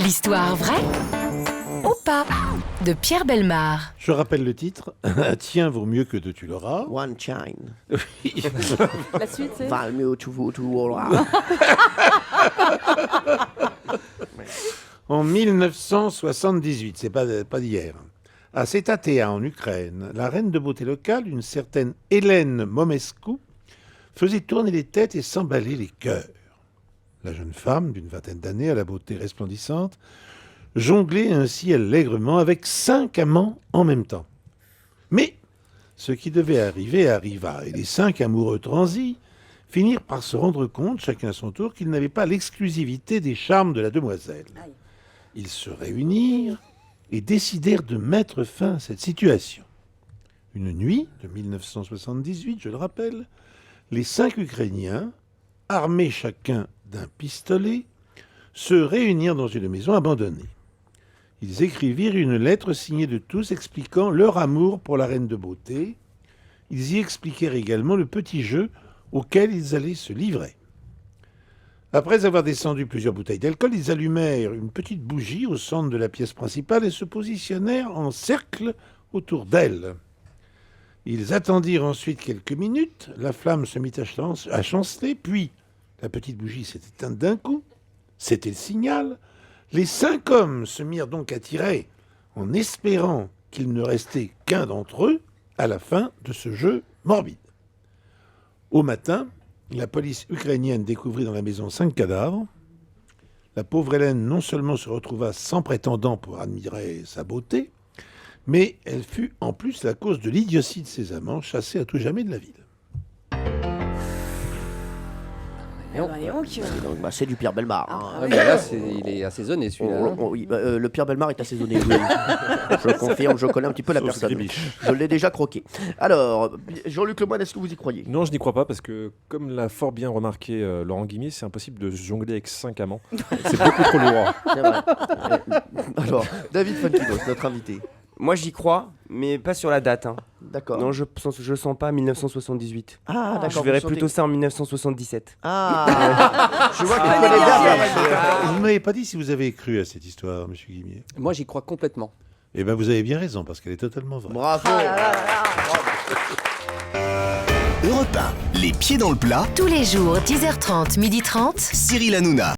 L'histoire vraie ou pas de Pierre Bellemare. Je rappelle le titre. Un tien vaut mieux que deux tu l'auras. One Chine. La suite, c'est Val mieux tu vous tu l'auras. En 1978, c'est pas d'hier, à Cetatea, en Ukraine, la reine de beauté locale, une certaine Hélène Momescu, faisait tourner les têtes et s'emballer les cœurs. La jeune femme, d'une vingtaine d'années, à la beauté resplendissante, jonglait ainsi allègrement avec 5 amants en même temps. Mais ce qui devait arriver arriva, et les 5 amoureux transis finirent par se rendre compte, chacun à son tour, qu'ils n'avaient pas l'exclusivité des charmes de la demoiselle. Ils se réunirent et décidèrent de mettre fin à cette situation. Une nuit de 1978, je le rappelle, les 5 Ukrainiens, armés chacun d'un pistolet, se réunirent dans une maison abandonnée. Ils écrivirent une lettre signée de tous expliquant leur amour pour la reine de beauté. Ils y expliquèrent également le petit jeu auquel ils allaient se livrer. Après avoir descendu plusieurs bouteilles d'alcool, ils allumèrent une petite bougie au centre de la pièce principale et se positionnèrent en cercle autour d'elle. Ils attendirent ensuite quelques minutes, la flamme se mit à chanceler, puis la petite bougie s'est éteinte d'un coup. C'était le signal. Les 5 hommes se mirent donc à tirer, en espérant qu'il ne restait qu'un d'entre eux à la fin de ce jeu morbide. Au matin, la police ukrainienne découvrit dans la maison 5 cadavres. La pauvre Hélène non seulement se retrouva sans prétendant pour admirer sa beauté, mais elle fut en plus la cause de l'idiotie de ses amants, chassés à tout jamais de la ville. donc, Donc, c'est du Pierre Bellemare. Ah, mais là, il est assaisonné celui-là. hein. Oui, le Pierre Bellemare est assaisonné. Oui. Je confirme, je connais un petit peu la personne. Je l'ai déjà croqué. Alors, Jean-Luc Lemoyne, est-ce que vous y croyez? Non, je n'y crois pas parce que, comme l'a fort bien remarqué Laurent Guimier, c'est impossible de jongler avec 5 amants. C'est beaucoup trop lourd. C'est vrai. Alors, David Funkidos, notre invité. Moi j'y crois, mais pas sur la date. Hein. D'accord. Non, je sens pas 1978. Ah, d'accord. Je verrais vous sentez- plutôt ça en 1977. Ah, je vois qu'il connaît bien bien, Pierre. Vous ne m'avez pas dit si vous avez cru à cette histoire, monsieur Guimier. Moi, j'y crois complètement. Eh bien, vous avez bien raison, parce qu'elle est totalement vraie. Bravo. Europe 1, les pieds dans le plat, Tous les jours, 10h30, 12h30. Cyril Hanouna.